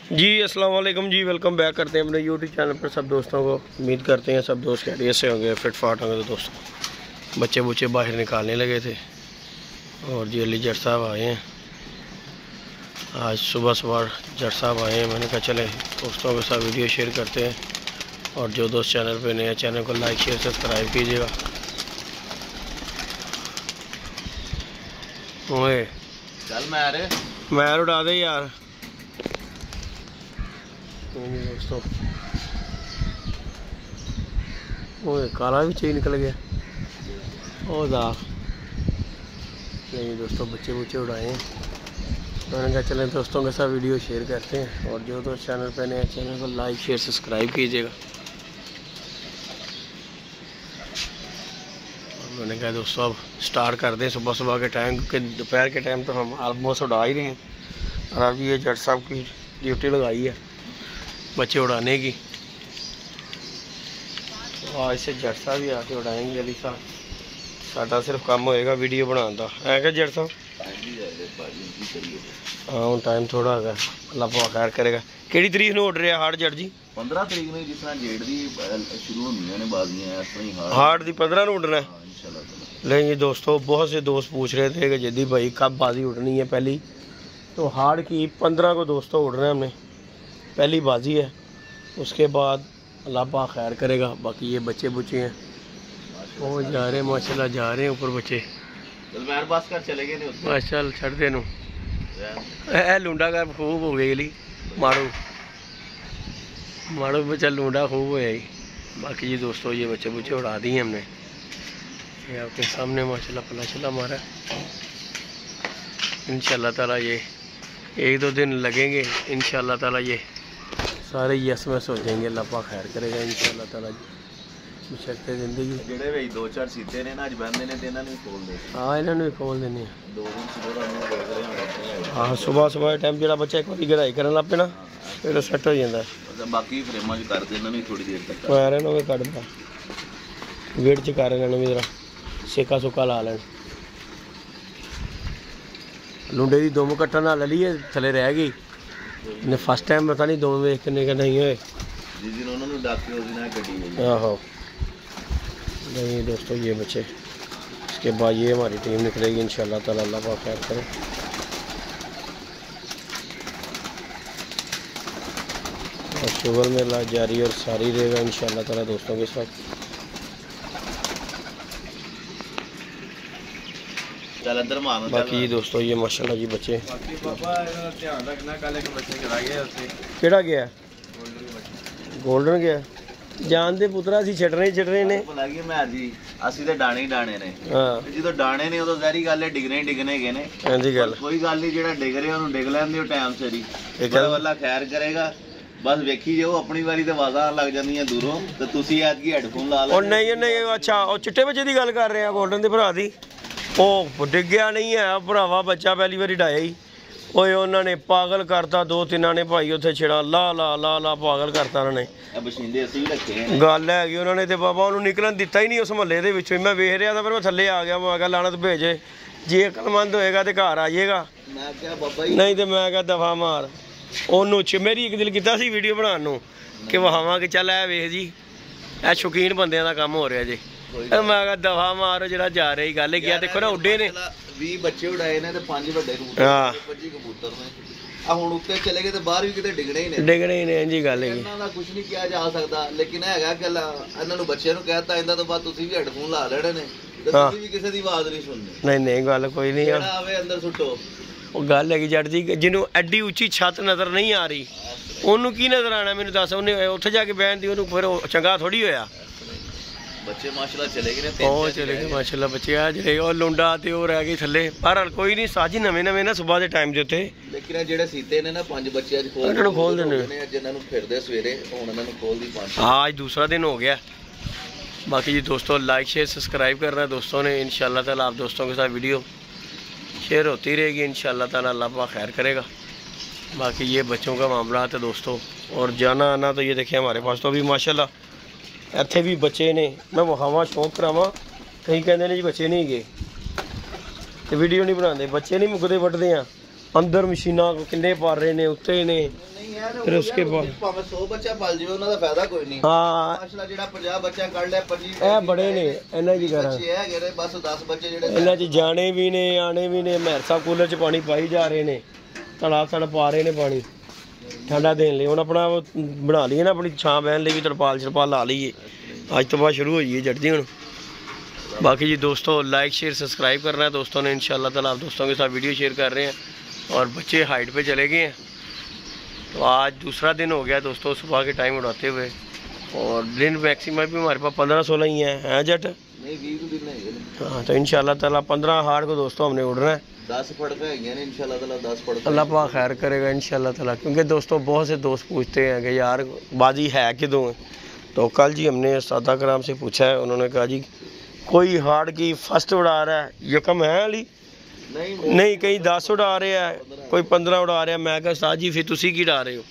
जी अस्सलाम वालेकुम जी, welcome back करते हैं अपने यूट्यूब चैनल पर सब दोस्तों को। उम्मीद करते हैं सब दोस्त खैरियत से होंगे, फिट फाट होंगे। तो दोस्तों बच्चे बुच्चे बाहर निकालने लगे थे और जी अली जट साहब आए हैं। आज सुबह सुबह जट साहब आए हैं। मैंने कहा चले दोस्तों के साथ वीडियो शेयर करते हैं। और जो दोस्त चैनल पर नए चैनल को लाइक शेयर सब्सक्राइब कीजिएगा। ओए चल मैं उड़ा दे यार दोस्तों। ओए काला भी चाहिए निकल गया। ओ दा नहीं दोस्तों, बच्चे बुच्चे उड़ाए हैं। मैंने कहा चलें दोस्तों के साथ वीडियो शेयर करते हैं। और जो दोस्त चैनल पर नए चैनल को लाइक शेयर सब्सक्राइब कीजिएगा। मैंने कहा दोस्तों अब स्टार्ट कर दें सुबह सुबह के टाइम, क्योंकि दोपहर के टाइम तो हम ऑलमोस्ट उड़ा ही रहे हैं। और अब ये जट साहब की ड्यूटी लगाई है बच्चे उड़ाने की। तो आज से जट साहब ही आके उड़ाएंगे। अली साहब साडा सिर्फ काम होएगा वीडियो बनाने का है क्या जट साहब? हाँ हूँ टाइम थोड़ा है, अल्लाह पाक खैर करेगा। किहड़ी तरीक नूं उड़ रहा हाड़ जट जी? 15 तरीक ਨੂੰ ਜਿਸ ਤਰ੍ਹਾਂ ਜੇੜ ਦੀ शुरू ਹੁੰਦੀਆਂ ਨੇ ਬਾਜ਼ੀਆਂ ਇਸ ਤਰ੍ਹਾਂ ही हाड़ दी 15 नूं उड़ना है इंशाल्लाह। नहीं दोस्तों, बहुत से दोस्त पूछ रहे थे कि जद्दी भाई कब बाजी उड़नी है पहली। तो हाड़ की 15 को दोस्तों उड़ना है हमने, पहली बाजी है। उसके बाद अल्लाह पाक खैर करेगा। बाकी ये बच्चे बुच्चे हैं वो जा रहे हैं माशाल्लाह, जा रहे हैं ऊपर बच्चे। माशाल्लाह छड़ दे नूं ए लूंडा का खूब हो गई माड़ू माड़ू बच्चा लूंडा खूब हो जाए। बाकी जी दोस्तों ये बच्चे बुच्चे उड़ा दिए हमने। ये आपके सामने माशाल्लाह पला चला हमारा। इंशाल्लाह ताला ये 1-2 दिन लगेंगे। इंशाल्लाह ताला ये सारे यस मैस हो जाएंगे। अल्लाह पाक खैर करेगा इंशाल्लाह ताला जी। बशर्ते जिंदगी ਜਿਹੜੇ ਵੇ 2-4 ਸੀਤੇ ਨੇ ਨਾ ਅੱਜ ਬੰਦੇ ਨੇ ਤੇ ਇਹਨਾਂ ਨੂੰ ਖੋਲ ਦੇ। हाँ इन्होंने भी खोल देने। 2 दिन सुबह ਨੂੰ ਦੇਖ ਰਹੇ ਹਾਂ। हाँ सुबह सुबह टाइम जो बच्चा एक बार गढ़ाई करन लग पे ना फिर सैट हो जाता है। ਬਾਕੀ ਫਰੇਮਾਂ 'ਚ ਕਰਦੇ ਇਹਨਾਂ ਨੂੰ ਥੋੜੀ ਦੇਰ ਤੱਕ। मैं इन्हों भी कटदा वेट च कर इन्होंने भी जरा सेका सुका ला लैन। लुंडे की दुम कट्टन ला ली है, थले रह गई। इन्हें फर्स्ट टाइम पता नहीं दुम वेख किन्ने नहीं होए। जिस दिन उन्होंने डाके उस दिन गड्डी। आहो नहीं दोस्तों ये बच्चे, इसके बाद ये हमारी टीम निकलेगी इंशाल्लाह ताला। अल्लाह पाक खैर करे। और शुगर मेला जारी और सारी रहेगा इंशाल्लाह ताला दोस्तों के साथ। चल अंदर मारो। बाकी दोस्तों ये माशाल्लाह जी बच्चे ध्यान रखना कल एक बच्चे चला गया उससे। केड़ा गया? गोल्डन गया जान दे पुत्रा सी छटने ने ਲੱਗੀ ਮੈਂ ਜੀ ਅਸੀਂ ਤੇ ਡਾਣੇ ਹੀ ਡਾਣੇ ਨੇ। ਹਾਂ ਜਦੋਂ ਡਾਣੇ ਨੇ ਉਦੋਂ ਜ਼ਾਰੀ ਗੱਲ ਹੈ ਡਿਗਨੇ ਗਏ ਨੇ। ਹਾਂਜੀ ਗੱਲ ਕੋਈ ਗੱਲ ਨਹੀਂ, ਜਿਹੜਾ ਡਿਗ ਰਿਹਾ ਉਹਨੂੰ ਡਿਗ ਲੈਣ ਦਿਓ ਟਾਈਮ ਸਿਰ ਹੀ। ਇਹ ਅੱਲਾ ਖੈਰ ਕਰੇਗਾ। ਬਸ ਵੇਖੀ ਜਾਓ ਆਪਣੀ ਵਾਰੀ ਤੇ ਆਵਾਜ਼ਾਂ ਲੱਗ ਜਾਂਦੀਆਂ ਦੂਰੋਂ ਤੇ ਤੁਸੀਂ ਐਤਕੀ ਹੈਡਫੋਨ ਲਾ ਲਓ। ਉਹ ਨਹੀਂ ਅੱਛਾ ਉਹ ਚਿੱਟੇ ਬੱਚੇ ਦੀ ਗੱਲ ਕਰ ਰਹੇ ਆ ਗੋਲਡਨ ਦੇ ਭਰਾ ਦੀ। ਉਹ ਡਿੱਗਿਆ ਨਹੀਂ ਹੈ ਭਰਾਵਾ, ਬੱਚਾ ਪਹਿਲੀ ਵਾਰੀ ਡਾਇਆ ਹੀ। ਓਏ ਉਹਨਾਂ ਨੇ ਪਾਗਲ ਕਰਤਾ 2-3 ਨੇ ਭਾਈ ਉੱਥੇ ਛੇੜਾ ਲਾ ਪਾਗਲ ਕਰਤਾ ਉਹਨਾਂ ਨੇ। ਬਸ਼ਿੰਦੇ ਅਸੀਂ ਵੀ ਰੱਖੇ ਗੱਲ ਹੈਗੀ ਉਹਨਾਂ ਨੇ ਤੇ ਬਾਬਾ ਉਹਨੂੰ ਨਿਕਲਣ ਦਿੱਤਾ ਹੀ ਨਹੀਂ ਉਸ ਮਹੱਲੇ ਦੇ ਵਿੱਚੋਂ। ਮੈਂ ਵੇਖ ਰਿਹਾ ਤਾਂ ਫਿਰ ਮੈਂ ਥੱਲੇ ਆ ਗਿਆ। ਮੈਂ ਕਿਹਾ ਲਾਣਤ ਭੇਜੇ, ਜੇ ਅਕਲਮੰਦ ਹੋਏਗਾ ਤੇ ਘਰ ਆ ਜਾਏਗਾ। ਮੈਂ ਕਿਹਾ ਬਾਬਾ ਜੀ ਨਹੀਂ ਤੇ ਮੈਂ ਕਿਹਾ ਦਫਾ ਮਾਰ ਉਹਨੂੰ। ਮੇਰੀ ਇੱਕ ਦਿਲ ਕੀਤਾ ਸੀ ਵੀਡੀਓ ਬਣਾਉਣ ਨੂੰ ਕਿ ਵਹਾਵਾਂ ਕਿ ਚੱਲ ਐ ਵੇਖ ਜੀ ਇਹ ਸ਼ੌਕੀਨ ਬੰਦਿਆਂ ਦਾ ਕੰਮ ਹੋ ਰਿਹਾ ਜੇ। ਮੈਂ ਕਿਹਾ ਦਫਾ ਮਾਰ ਜਿਹੜਾ ਜਾ ਰਹੀ ਗੱਲ ਗਿਆ। ਦੇਖੋ ਨਾ ਉੱਡੇ ਨੇ 20 ਬੱਚੇ ਉਡਾਏ ਨੇ ਤੇ 5 ਵੱਡੇ ਕਬੂਤਰ 25 ਕਬੂਤਰ ਨੇ। ਆ ਹੁਣ ਉੱਤੇ ਚਲੇ ਗਏ ਤੇ ਬਾਹਰ ਵੀ ਕਿਤੇ ਡਿੱਗਣੇ ਹੀ ਨੇ। ਇੰਜੀ ਗੱਲ ਹੈਗੀ। ਇਹਨਾਂ ਦਾ ਕੁਝ ਨਹੀਂ ਕਿਹਾ ਜਾ ਸਕਦਾ, ਲੇਕਿਨ ਹੈਗਾ ਕਿ ਇਹਨਾਂ ਨੂੰ ਬੱਚਿਆਂ ਨੂੰ ਕਹਿਤਾ ਇਹਦਾ ਤੋਂ ਬਾਅਦ ਤੁਸੀਂ ਵੀ ਹੈਡਫੋਨ ਲਾ ਲੈਣੇ ਨੇ ਤੇ ਤੁਸੀਂ ਵੀ ਕਿਸੇ ਦੀ ਆਵਾਜ਼ ਨਹੀਂ ਸੁਣਨੀ। ਨਹੀਂ ਗੱਲ ਕੋਈ ਨਹੀਂ ਆਵੇ ਅੰਦਰ ਸੁੱਟੋ। ਉਹ ਗੱਲ ਹੈਗੀ ਜੱਟ ਜੀ, ਜਿਹਨੂੰ ਐਡੀ ਉੱਚੀ ਛੱਤ ਨਜ਼ਰ ਨਹੀਂ ਆ ਰਹੀ ਉਹਨੂੰ ਕੀ ਨਜ਼ਰ ਆਣਾ? ਮੈਨੂੰ ਦੱਸ। ਉਹਨੇ ਉੱਥੇ ਜਾ ਕੇ ਬਹਿਣ ਦੀ ਉਹਨੂੰ ਫਿਰ ਚੰਗਾ ਥੋੜੀ ਹੋਇਆ। ਬੱਚੇ ਮਾਸ਼ਾਅੱਲਾ ਚਲੇ ਗਏ ਨੇ। ਉਹ ਚਲੇ ਗਏ ਮਾਸ਼ਾਅੱਲਾ ਬੱਚੇ ਆ ਜਿਹੜੇ। ਉਹ ਲੁੰਡਾ ਤੇ ਉਹ ਰਹਿ ਗਏ ਥੱਲੇ। ਪਰ ਕੋਈ ਨਹੀਂ ਸਾਜੀ ਨਵੇਂ ਨਾ ਸਵੇਰ ਦੇ ਟਾਈਮ ਦੇ ਉੱਤੇ। ਲੇਕਿਨ ਜਿਹੜੇ ਸੀਤੇ ਨੇ ਨਾ 5 ਬੱਚੇ ਅੱਜ ਇਹਨਾਂ ਨੂੰ ਖੋਲ ਦਿੰਦੇ ਨੇ। ਜਿਨ੍ਹਾਂ ਨੂੰ ਫਿਰਦੇ ਸਵੇਰੇ ਹੁਣ ਇਹਨਾਂ ਨੂੰ ਖੋਲ ਦੀ 5। हाँ आज दूसरा दिन हो गया। बाकी जी दोस्तों लाइक शेयर सब्सक्राइब करना दोस्तों ने। इंशाल्लाह ताला आप दोस्तों के साथ वीडियो शेयर होती रहेगी इंशाल्लाह ताला। अल्लाह पाक खैर करेगा। बाकी ये बच्चों का मामला है दोस्तों। और जाना आना तो ये देखिए हमारे पास तो अभी माशाल्लाह ਇੱਥੇ ਵੀ ਬੱਚੇ ਨੇ। ਮੈਂ ਵਿਖਾਵਾਂ ਸ਼ੌਂਕ ਕਰਾਵਾਂ। ਕਈ ਕਹਿੰਦੇ ਨੇ ਜੀ ਬੱਚੇ ਨਹੀਂ ਗਏ ਤੇ ਵੀਡੀਓ ਨਹੀਂ ਬਣਾਉਂਦੇ। ਬੱਚੇ ਨਹੀਂ ਮੁੱਕਦੇ ਵੱਢਦੇ ਆ ਅੰਦਰ ਮਸ਼ੀਨਾਂ ਕਿੰਨੇ ਪਾਰ ਰਹੇ ਨੇ ਉੱਤੇ ਨੇ। फिर उसके बाद ਭਾਵੇਂ 100 ਬੱਚਾ ਪਲ ਜਿਵੇਂ ਉਹਨਾਂ ਦਾ ਫਾਇਦਾ ਕੋਈ ਨਹੀਂ। ਹਾਂ ਮਾਸ਼ਾਅੱਲਾ ਜਿਹੜਾ 50 ਬੱਚਾ ਕੱਢ ਲਿਆ 25 ਇਹ ਬੜੇ ਨੇ ਇਹਨਾਂ ਦੀ ਕਰਾਂ ਬੱਚੇ ਹੈਗੇ ਨੇ ਬਸ 10 ਬੱਚੇ ਜਿਹੜੇ ਇਹਨਾਂ 'ਚ ਜਾਣੇ ਵੀ ਨੇ ਆਣੇ ਵੀ ਨੇ। ਮਹਿਰ ਸਾਹਿਬ ਕੂਲਰ 'ਚ ਪਾਣੀ ਪਾਈ ਜਾ ਰਹੇ ਨੇ, ਤੜਾ ਪਾ ਰਹੇ ਨੇ ਪਾਣੀ ਠੰਡਾ ਦੇਣ ਲਈ। ਹੁਣ ਆਪਣਾ ਬਣਾ ਲਈਏ ਨਾ ਆਪਣੀ ਛਾਂ ਬਹਿਣ ਲਈ ਵੀ ਤਰਪਾਲ ਲਾ ਲਈਏ। ਅੱਜ ਤੋਂ ਬਾਅਦ शुरू हो जाइए जल्दी हूँ। बाकी जी दोस्तों लाइक शेयर सब्सक्राइब करना है दोस्तों ने इंशाल्लाह ताला। आप दोस्तों के साथ वीडियो शेयर कर रहे हैं और बच्चे हाइट पे चले गए हैं। तो आज दूसरा दिन हो गया दोस्तों सुबह के टाइम उड़ाते हुए, और दिन मैक्सिमम भी हमारे पास 15-16 ही हैं जट। नहीं 20 दिन है। हाँ तो इंशाल्लाह ताला 15 हार्ड को दोस्तों हमने उड़ना है। 10 फड़का है इंशाल्लाह ताला 10 फड़का अल्लाह पाक खैर करेगा इंशाल्लाह ताला। क्योंकि दोस्तों बहुत से दोस्त पूछते हैं कि यार बाजी है किदों। तो कल जी हमने सादा कराम से पूछा है, उन्होंने कहा जी कोई हार्ड की फर्स्ट उड़ा रहा है, यकम है अली नहीं कहीं 10 उड़ा रहे हैं, कोई 15 उड़ा रहा है। मैं कहा साद जी फिर तुसी की उड़ा रहे हो?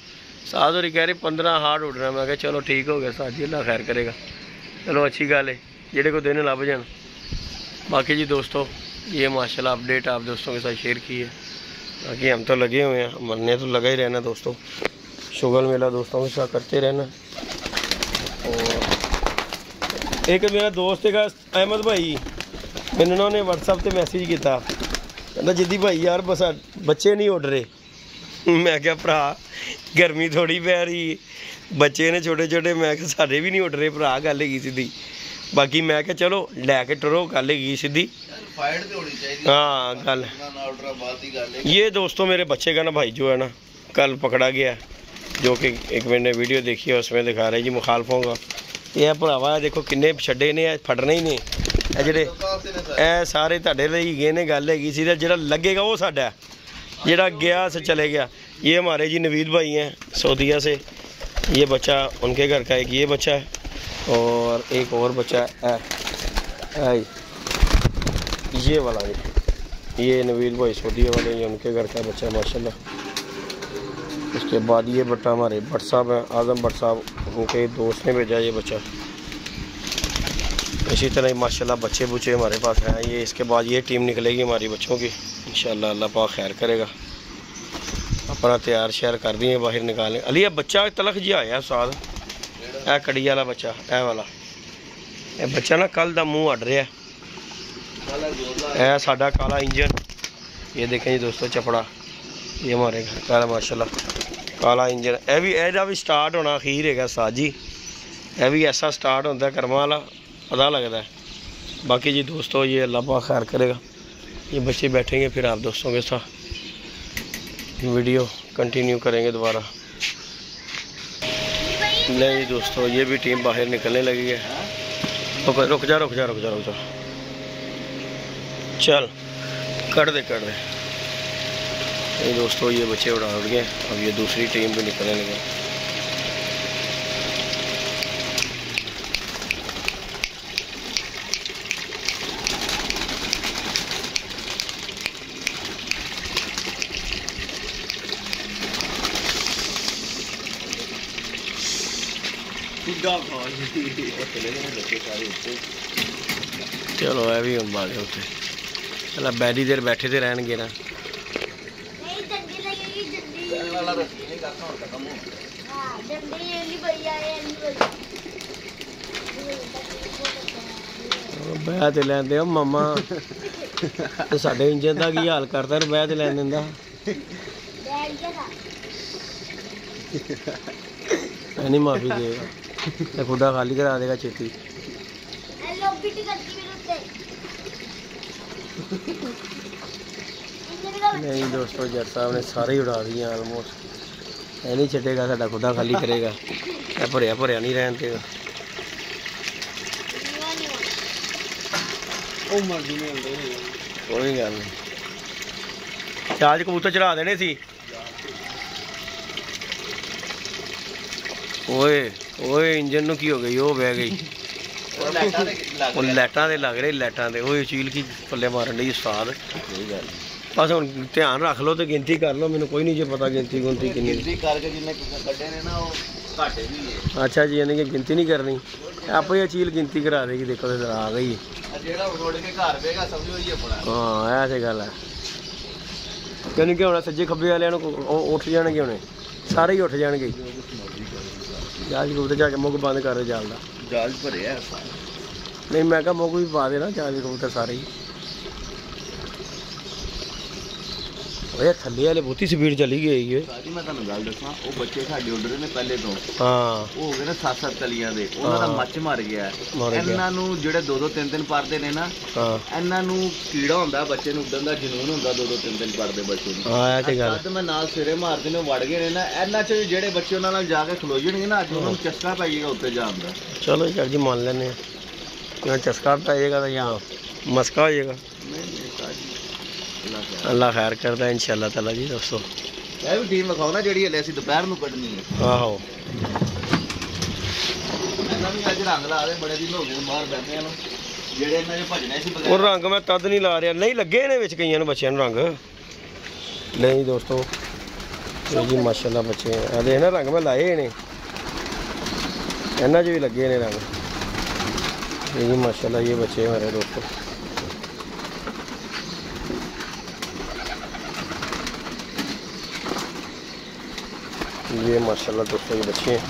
साद और कह रहे 15 हार्ड उड़ रहा है। मैं कहा चलो ठीक हो गया साद जी, अल्लाह खैर करेगा। चलो अच्छी गल है जेड़े को दिन लभ जान। बाकी जी दोस्तों ये माशाल्लाह अपडेट आप दोस्तों के साथ शेयर की है। बाकी हम तो लगे हुए हैं, हमने तो लगा ही रहना दोस्तों, शुगल मेला दोस्तों के साथ करते रहना। और एक मेरा दोस्त है अहमद भाई, मैंने उन्होंने व्हाट्सएप पे मैसेज किया, कहता जिद्दी भाई यार बस बच्चे नहीं उड़ रहे। मैं क्या भरा गर्मी थोड़ी पै रही, बच्चे ने छोटे छोटे। मैं क्या साढ़े भी नहीं उड़ रहे भरा, गल हैगी सीधी। बाकी मैं क्या चलो लैके टरो, गल हैगी सीधी। हाँ गल ये दोस्तों मेरे बच्चे का ना भाई जो है ना कल पकड़ा गया, जो कि एक मैंने वीडियो देखी है उसमें दिखा रहे जी मुखालफों का। ये भरावा देखो किन्ने छड्डे ने, फटने ही ने ਜਿਹੜੇ ਇਹ ਸਾਰੇ ਤੁਹਾਡੇ ਲਈ ਗਏ ਨੇ। ਗੱਲ ਹੈਗੀ ਸੀ ਜਿਹੜਾ लगेगा वो साडा, ਜਿਹੜਾ गया से चले गया। ये हमारे जी नवीद भाई हैं सऊदीया से, ये बच्चा उनके घर का, एक ये बच्चा है और एक और बच्चा है ये वाला जी, ये नवीद भाई सऊदीया वाले, ये उनके घर का बच्चा माशाल्लाह। उसके बाद ये बच्चा हमारे भट्ट साहब हैं, आज़म भट्ट साहब, उनके दोस्त ने भेजा ये बच्चा। इसी तरह ही माशाल्लाह बच्चे बुच्चे हमारे पास हैं। ये इसके बाद ये टीम निकलेगी हमारी बच्चों की इंशाल्लाह, अल्लाह पाक खैर करेगा। अपना तैयार शैर कर दिए बाहर निकालें। अली ये बच्चा तलख जी आया साथ, ए कड़ी वाला बच्चा, ए वाला ये बच्चा ना कल दा मुँह अड़ रहा है। साडा काला इंजन, ये देखें जी दोस्तों चपड़ा, ये हमारे घर का माशाल्लाह काला इंजन। यह भी स्टार्ट होना अखीर है साथ जी, यह भी ऐसा स्टार्ट होता है कर्मा वाला पता लगता है। बाकी जी दोस्तों ये अल्लाह पाक खैर करेगा। ये बच्चे बैठेंगे फिर आप दोस्तों के साथ वीडियो कंटिन्यू करेंगे दोबारा। नहीं दोस्तों ये भी टीम बाहर निकलने लगी है। रुक जा चल कर दे। ये दोस्तों ये बच्चे उड़ा गए, अब ये दूसरी टीम भी निकलने लगे। चलो है भी हम बागे उत्ते चल बैरी देर बैठे तो रहनगे ना। बह तो लैंदे मामा तो साडे इंजन का की हाल करता बह तो लैन दिंदा। नहीं माफी देगा, खुदा खाली करा देगा छेती। नहीं दोस्तों जट साहब ने सारे ही उड़ा दिए आलमोस्ट, ये नहीं छड़ेगा, साडा खुदा खाली करेगा। भरिया भरिया नहीं रहन देगा। कोई गल नहीं, चार्ज कबूतर चढ़ा देने सी। ओए ओए इंजन नूं की हो गई, वो बह गई। लाइटां दे लग रही, लाइटां दे ओए चील की पल्ले मारन दी उस्ताद। बस हुण ध्यान रख लो तो गिनती कर लो, मैनूं कोई नहीं जो पता गिनती गुनती किन्नी करके जिन्ने कड्डे ने ना वो घाटे भी है। अच्छा जी यानी कि गिनती नहीं करनी, आप ही चील गिनती करा देगी। देखो तो आ गई जेड़ा उड़ के घर बेगा समझो ये बड़ा। हां ऐसे गल है, यानी कि हुण सज्जे खब्बे वालियां नूं उठ जाणगे, हुणे सारे ही उठ जाएंगे। जहाज कबूतर जाके मुग बंद कर दे जाल दा। जाल भरे नहीं मैं कहा मुग भी पा देना जहाज कबूतर सारे ही। ओए थल्ले वाले बहुती स्पीड चली गई है। साजी मैं ਤੁਹਾਨੂੰ ਗੱਲ ਦੱਸਾਂ ਉਹ ਬੱਚੇ ਸਾਡੇ ਉੱਡ ਰਹੇ ਨੇ ਪਹਿਲੇ ਤੋਂ। ਹਾਂ ਉਹ ਹੋ ਗਏ ਨੇ 7-7 ਕਲੀਆਂ ਦੇ। ਉਹਨਾਂ ਦਾ ਮੱਚ ਮਰ ਗਿਆ। ਇਹਨਾਂ ਨੂੰ ਜਿਹੜੇ 2-2 3-3 ਪੜਦੇ ਨੇ ਨਾ ਇਹਨਾਂ ਨੂੰ ਕੀੜਾ ਹੁੰਦਾ ਬੱਚੇ ਨੂੰ ਉੱਡਣ ਦਾ ਜਨੂਨ ਹੁੰਦਾ 2-2 3-3 ਪੜਦੇ ਬੱਚੇ ਨੂੰ। ਹਾਂ ਇਹ ਤੇ ਗੱਲ। ਅੱਜ ਮੈਂ ਨਾਲ ਸਿਰੇ ਮਾਰਦੇ ਨੇ ਵੜ ਗਏ ਨੇ ਨਾ ਇਹਨਾਂ ਚ ਜਿਹੜੇ ਬੱਚੇ ਉਹਨਾਂ ਨਾਲ ਜਾ ਕੇ ਖਲੋ ਜਾਣਗੇ ਨਾ ਅੱਜ ਉਹਨਾਂ ਨੂੰ ਚਸਕਾ ਪੈ ਜਾਏਗਾ ਉੱਤੇ ਜਾਣ ਦਾ। चलो यार जी मान लेने यहाँ चस्का पाएगा तो यहाँ मस्का हो जाएगा। अल्लाह खैर करता है इंशाल्लाह ताला जी दोस्तों। ਇਹ ਵੀ ਟੀਮ ਵਿਖਾਓ ਨਾ ਜਿਹੜੀ ਹਲੇ ਅਸੀਂ ਦੁਪਹਿਰ ਨੂੰ ਕੱਢਣੀ ਹੈ। आहो ਇਹਨਾਂ ਵੀ ਅੱਜ ਰੰਗ ਲਾ ਦੇ ਬੜੇ ਦਿਨ ਹੋ ਗਏ ਬਾਹਰ ਬੈਠੇ ਨੂੰ ਜਿਹੜੇ ਇਹਨਾਂ ਨੇ ਭਜਣੇ ਸੀ और रंग मैं तद नहीं ला रहा नहीं लगे ने विच कईयां नूं बच्चियां नूं रंग नहीं दोस्तों ये जी माशाल्लाह बच्चे आ देख ना रंग मैं लाए ने इन्हां च भी लगे ने रंग ये जी माशाल्लाह ये बच्चे हमारे दोस्तों। ये माशाल्लाह दोस्तों ये बच्चे हैं।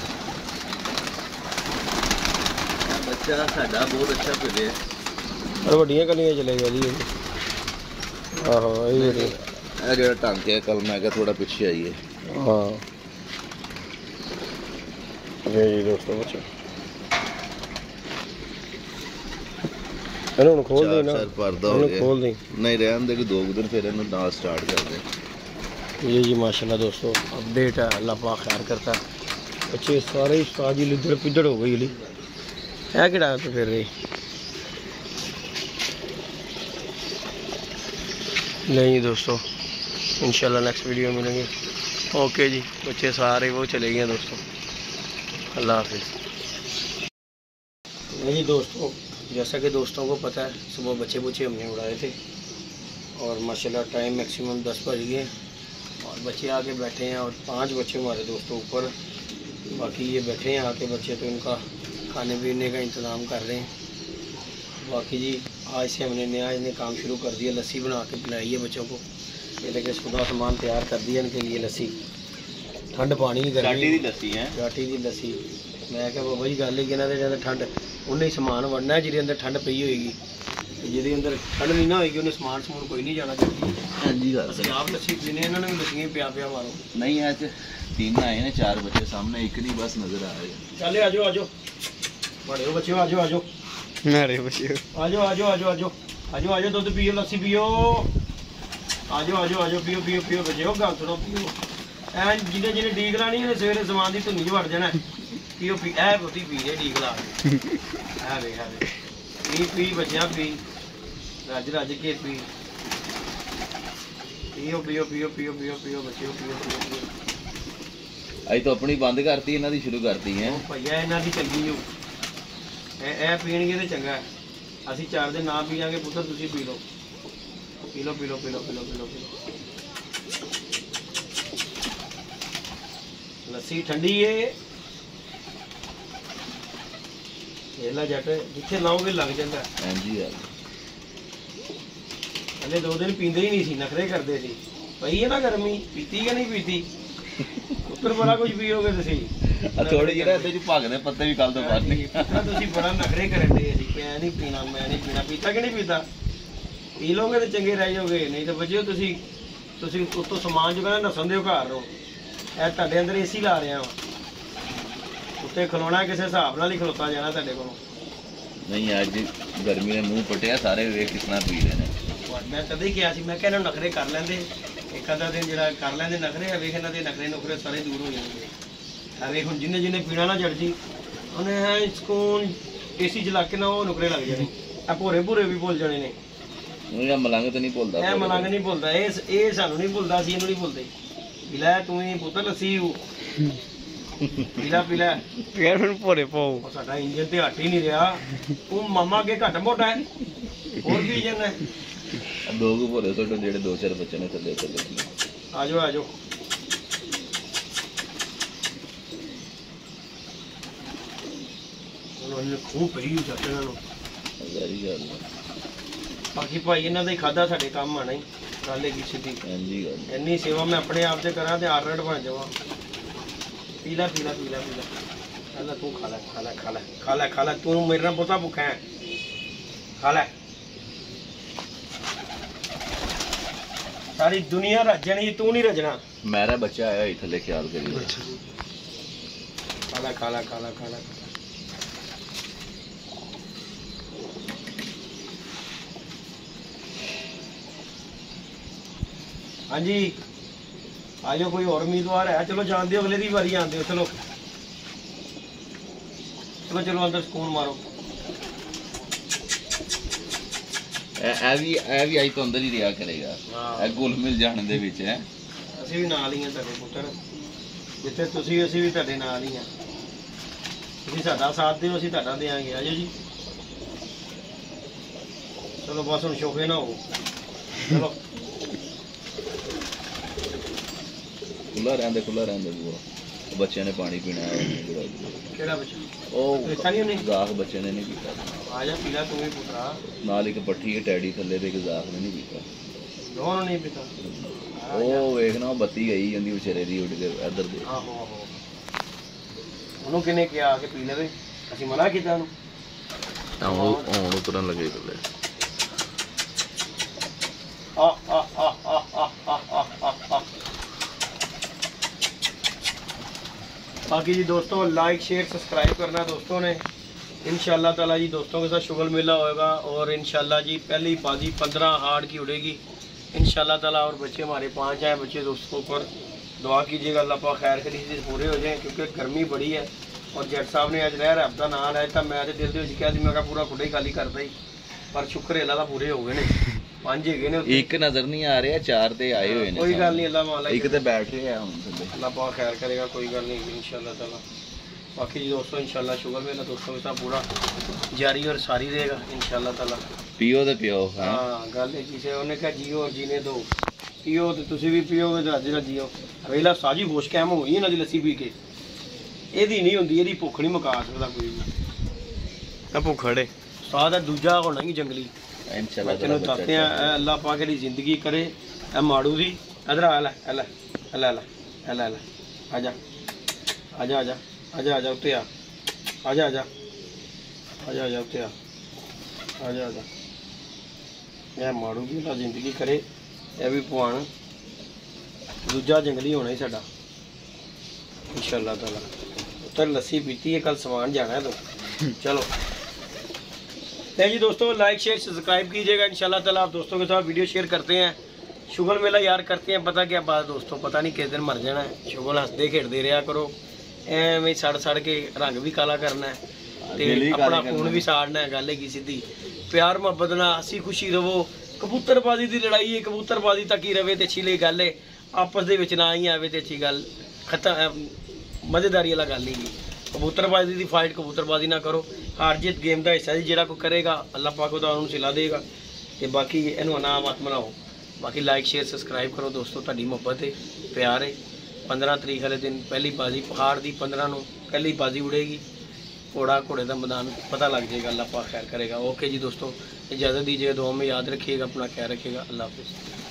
बच्चा साडा बहुत अच्छा फिरे और वड्डियां कलियां चले गई जी। आहो ये ਜਿਹੜਾ ਢੰਗ ਹੈ ਕੱਲ ਮੈਂ ਕਿਹਾ ਥੋੜਾ ਪਿੱਛੇ ਆਈਏ। हाँ ये जी दोस्तों बच्चे ਇਹਨੂੰ ਖੋਲ ਦੇ ਨਾ ਸਰ ਪਰਦਾ ਹੋ ਗਿਆ ਖੋਲ ਦੇ ਨਹੀਂ ਰਹਿਣ ਦੇ ਕਿ 2 ਦਿਨ ਫਿਰ ਇਹਨੂੰ ਨਾਲ ਸਟਾਰਟ ਕਰ ਦੇ। ये जी माशाल्लाह दोस्तों अपडेट है अल्लाह पाक खैर करता है। बच्चे सारे ही साजी लिदड़ पिदड़ हो गई है कि तो फिर रही नहीं दोस्तों इंशाल्लाह नेक्स्ट वीडियो मिलेंगे। ओके जी बच्चे सारे वो चले गए दोस्तों अल्लाह हाफिज़। नहीं दोस्तों जैसा कि दोस्तों को पता है सुबह बच्चे हमने उड़ाए थे और माशाल्लाह टाइम मैक्सिमम 10 बज गए और बच्चे आके बैठे हैं और 5 बच्चे हमारे दोस्तों ऊपर बाकी ये बैठे हैं आके बच्चे तो इनका खाने पीने का इंतज़ाम कर रहे हैं। बाकी जी आज से हमने नया इन्हें काम शुरू कर दिया लस्सी बना के पिलाई है बच्चों को। ये लेके सुधा सामान तैयार कर दिया इनके लिए लस्सी ठंड पानी गाटी दी लस्सी है गाटी दी लस्सी। मैं क्या बाबा जी गल है कि इन्होंने ठंड उन्हें समान वड़ना जिहदे अंदर ठंड पई होएगी जिहदे अंदर ठंड नहीं ना होएगी उन्हें समान समून कोई नहीं जाना चाहिए। हाँ जी असं आप लस्सी पीने इन्होंने भी लस्सियां पिया पिया मारो नहीं आज 3 आए हैं 4 बच्चे सामने एक नहीं बस नजर आ रहे हैं। चले आजो आजो बड़े बच्चे आजो आजो मेरे बच्चे आजो आजो आजो आजो आजो आजो दूध पियो लस्सी पियो आजो आजो आजो पियो पियो पियो बच्चे गल सुनो पियो ऐ जिन्हें जिन्हें डीक लानी है सवेरे समान की धुनी च वड़ जाना पियो पी ऐ रोटी पी रहे डीक ला है पी पी बच्चियां पी रज रज के पी पियो पियो पियो पियो पियो पियो बच्चे पियो पियो पियो अज तो अपनी बंद करती इन्हां दी शुरू करती है भैया इन्हां दी चंगी हो ए पीणगे तो चंगा है असीं 4 दिन ना पीआंगे पुत्तर तुसीं P low P low P low P low P low P low P low लस्सी ठंडी है ਇਹਲਾ ਜੱਟ ਜਿੱਥੇ ਲਾਓਗੇ ਲੱਗ ਜਾਂਦਾ। ਹਾਂਜੀ ਯਾਰ ਹਲੇ 2 ਦਿਨ ਪੀਂਦੇ ਹੀ ਨਹੀਂ ਸੀ ਨਖਰੇ ਕਰਦੇ ਸੀ ਪਈ ਹੈ ਨਾ ਗਰਮੀ ਪੀਤੀ ਕਿ ਨਹੀਂ ਪੀਤੀ ਉੱਪਰ ਬੜਾ ਕੁਝ ਪੀਓਗੇ ਤੁਸੀਂ ਥੋੜੀ ਜਿਹੀ ਇਹਦੇ ਚ ਭਗਦੇ ਪੱਤੇ ਵੀ ਕੱਲ ਤੋਂ ਬਾਅਦ ਨਹੀਂ ਤੁਸੀਂ ਬੜਾ ਨਖਰੇ ਕਰਦੇ ਸੀ ਮੈਂ ਨਹੀਂ ਪੀਣਾ ਪੀਤਾ ਕਿ ਨਹੀਂ ਪੀਤਾ ਪੀ ਲੋਗੇ ਤੇ ਚੰਗੇ ਰਹਿ ਜਾਓਗੇ ਨਹੀਂ ਤਾਂ ਬਚਿਓ ਤੁਸੀਂ ਉੱਤੋਂ ਸਮਾਨ ਜੋ ਕਹਿੰਦਾ ਨਸਣ ਦਿਓ ਘਰ ਨੂੰ ਇਹ ਤੁਹਾਡੇ ਅੰਦਰ ਏਸੀ ਲਾ ਰਿਹਾ ਵਾ ਉੱਤੇ ਖਲੋਣਾ ਕਿਸੇ ਹਿਸਾਬ ਨਾਲ ਹੀ ਖਲੋਤਾ ਜਾਣਾ ਤੁਹਾਡੇ ਕੋਲੋਂ ਨਹੀਂ ਅੱਜ ਗਰਮੀ ਨੇ ਮੂੰਹ ਪਟਿਆ ਸਾਰੇ ਵੇਖ ਕਿਸਨਾ ਪੀ ਰਹੇ ਨੇ। ਮੈਂ ਕਦੇ ਕਿਹਾ ਸੀ ਮੈਂ ਕਿਹਾ ਇਹਨਾਂ ਨਖਰੇ ਕਰ ਲੈਂਦੇ ਇੱਕ ਅੱਧਾ ਦਿਨ ਜਿਹੜਾ ਕਰ ਲੈਂਦੇ ਨਖਰੇ ਆ ਵੇਖ ਇਹਨਾਂ ਦੇ ਨਖਰੇ ਸਾਰੇ ਦੂਰ ਹੋ ਜਾਣਗੇ। ਆ ਵੇਖ ਹੁਣ ਜਿੰਨੇ ਪੀਣਾ ਨਾ ਜੜ ਜੀ ਉਹਨੇ ਹੈ ਸਕੂਨ ਏਸੀ ਚਲਾ ਕੇ ਨਾ ਉਹ ਨੁਕਰੇ ਲੱਗ ਜਾਣੇ ਆ ਭੋਰੇ ਵੀ ਭੁੱਲ ਜਾਣੇ ਨੇ। ਇਹ ਮਲੰਗ ਤਾਂ ਨਹੀਂ ਭੁੱਲਦਾ ਇਹ ਮਲੰਗ ਨਹੀਂ ਭੁੱਲਦਾ ਇਹ ਸਾਨੂੰ ਨਹੀਂ ਭੁੱਲਦਾ ਸੀ ਇਹਨੂੰ ਨਹੀਂ ਭੁੱਲਦੇ ਪਿਲਾ ਤੂੰ ਹੀ ਪੁੱਤਰ ਲੱਸੀ ਪੀਲਾ ਯਾਰ ਫਿਰ ਭੋਰੇ ਪਾਓ ਸਾਡਾ ਇੰਜਨ ਤੇ ਹੱਟ ਹੀ ਨਹੀਂ ਰਿਹਾ ਤੂੰ ਮਾਮਾ ਅੱਗੇ ਘੱਟ ਮੋਟਾ ਹੈ ਹੋਰ ਵੀ ਜਾਂਦਾ ਦੋ ਕੁ ਭੋਰੇ ਤੁਹਾਡੇ ਜਿਹੜੇ 2-4 ਬੱਚੇ ਨੇ ਥੱਲੇ ਆਜੋ ਉਹਨੇ ਖੂਬ ਪਈ ਜਾਂਦੇ ਇਹਨਾਂ ਨੂੰ ਬਾਕੀ ਭਾਈ ਇਹਨਾਂ ਦਾ ਹੀ ਖਾਦਾ ਸਾਡੇ ਕੰਮ ਆਣਾ ਹੀ ਗੱਲ ਹੈਗੀ ਸਿੱਧੀ। ਹਾਂਜੀ ਇੰਨੀ ਸੇਵਾ ਮੈਂ ਆਪਣੇ ਆਪ ਤੇ ਕਰਾਂ ਤੇ ਆਰਨਟ ਬਣ ਜਾਵਾਂ पीला पीला पीला पीला अल्लाह तू खा ले खा ले खा ले खा ले खा ले तू मेरे नाल बहुता भुखा है खा ले सारी दुनिया रज जानी तू नहीं रजना मेरा बच्चा आया ही थले ख्याल करिए खा ले खा ले खा ले खा ले हाँ जी आ जाओ कोई और उम्मीदवार है चलो जान दो अगले दी बारी आन दो चलो चलो चलो अंदर सुकून मारो ਇਹ ਵੀ ਆਈ ਤੋਂ ਅੰਦਰ ਹੀ ਰਿਹਾ ਕਰੇਗਾ ਇਹ ਗੁਲ ਮਿਲ ਜਾਣ ਦੇ ਵਿੱਚ ਹੈ ਅਸੀਂ ਵੀ ਨਾਲ ਹੀ ਆ ਤੁਹਾਡੇ ਪੁੱਤਰ ਜਿੱਥੇ ਤੁਸੀਂ ਅਸੀਂ ਵੀ ਤੁਹਾਡੇ ਨਾਲ ਹੀ ਆ ਤੁਸੀਂ ਸਾਡਾ ਸਾਥ ਦਿਓ ਅਸੀਂ ਤੁਹਾਡਾ ਦੇਾਂਗੇ ਆਜੋ ਜੀ ਚਲੋ ਬਸ ਹੁਣ ਸ਼ੋਫੇ ਨਾ ਹੋ ਚਲੋ ਖੁੱਲਾ ਰਹਿੰਦੇ ਪੂਰਾ ਬੱਚਿਆਂ ਨੇ ਪਾਣੀ ਪੀਣਾ ਹੈ ਕਿਹੜਾ ਬੱਚਾ ਉਹ ਦੇਖਾ ਨਹੀਂ ਉਹਨੇ ਗਾਖ ਬੱਚੇ ਨੇ ਨਹੀਂ ਪੀਤਾ ਆ ਜਾ ਪੀਲਾ ਤੂੰ ਵੀ ਪੁੱਤਰਾ ਨਾਲ ਇੱਕ ਪੱਠੀ ਹੈ ਟੈਡੀ ਥੱਲੇ ਤੇ ਗਾਖ ਨੇ ਨਹੀਂ ਪੀਤਾ ਦੋਨੋਂ ਨਹੀਂ ਪੀਤਾ ਉਹ ਵੇਖਣਾ ਬੱਤੀ ਗਈ ਜਾਂਦੀ ਵਿਚਾਰੇ ਦੀ ਉੱਡ ਕੇ ਇੱਧਰ ਦੇ ਆਹੋ ਆਹੋ ਉਹਨੂੰ ਕਿਨੇ ਕਿਹਾ ਆ ਕੇ ਪੀ ਲਵੇ ਅਸੀਂ ਮਨਾ ਕੀਤਾ ਉਹਨੂੰ ਹੁਣ ਉਤਰਨ ਲੱਗੇ ਥੱਲੇ बाकी जी दोस्तों लाइक शेयर सब्सक्राइब करना दोस्तों ने इंशाल्लाह ताला जी दोस्तों के साथ शुगल मेला होएगा और इंशाल्लाह जी पहली बाजी 15 हार्ड की उड़ेगी इंशाल्लाह ताला और बच्चे हमारे 5 आए बच्चे दोस्तों पर दुआ कीजिएगा अल्लाह पाक खैर खरीद पूरे हो जाएँ क्योंकि गर्मी बड़ी है और जट साहब ने अज रह हफ्ता नाल है तो मैं दिल के कहा मैं पूरा खुडे खाली करता ही पर शुक्र अल्लाह का पूरे हो गए ने 5 है ने एक नजर नहीं आ रहा 4 ते आए हुए ने कोई गल नहीं अल्लाह माला एक ते बैठ रहे हैं हुन थल्ले अल्लाह पाक खैर करेगा कोई गल नहीं इंशाल्लाह ताला बाकी जी दोस्तों इंशाल्लाह शुगर मेला दोस्तों के साथ पूरा जारी और सारी रहेगा इंशाल्लाह ताला पियो ते पियो हां गल है किसे उन्हें कहा जियो और जीने दो पियो ते तुसी भी पियोगे ते अज ना जियो वेला साजी होश कायम होई इन्हां दी लस्सी पी के एदी नहीं हुंदी एदी भुख नहीं मुका सकदा कोई भी भुखड़े स्वाद है दूजा होना ही जंगली इंशाल्लाह चलो चाहते हैं अल्लाह पाक की जिंदगी करे ए माड़ू दी इधर आ ले ले ले ले ले आजा आजा आजा आजा आजा उत्ते आजा आजा आजा आजा उत्ते आजा आजा ए माड़ू दी अल्लाह जिंदगी करे ए भी भगवान दूजा जंगली होना ही साडा इंशाल्लाह ताला उत्तर लस्सी पीती है कल समान जाना है तो चलो नहीं जी दोस्तों लाइक शेयर सब्सक्राइब कीजिएगा इंशाल्लाह ताला आप दोस्तों के साथ वीडियो शेयर करते हैं शुगल मेला यार करते हैं पता क्या बात दोस्तों पता नहीं किस दिन मर जाना है शुगल हंसते खेड़ते रहा करो एवें सड़ सड़ के रंग भी काला करना है ते अपना खून भी साड़ना है गल है सीधी प्यार मुहब्बत नाल हसी खुशी रवो कबूतरबाजी की लड़ाई है कबूतरबाजी तक ही रवे तो अच्छी लगी गल है आपस दे विच ना ही आवे तो अच्छी गल खत्म मज़ेदारी वाला गल नहीं कबूतरबाजी की फाइट कबूतरबाजी ना करो हार जीत गेम का हिस्सा जी जो कोई करेगा अल्लाह पाक उन्होंने सिला देगा तो बाकी इनू ना मत बनाओ बाकी लाइक शेयर सब्सक्राइब करो दोस्तों तुहाडी मुहब्बत है प्यार है 15 तरीक वाले दिन पहली बाजी पहाड़ की 15 नूं पहली बाजी उड़ेगी घोड़ा घोड़े का मैदान पता लग जाएगा अल्लाह पाक खैर करेगा ओके जी दोस्तों इजाज़त दीजिएगा दुआ में याद रखिएगा अपना ख्याल रखिएगा अल्लाह हाफिज़।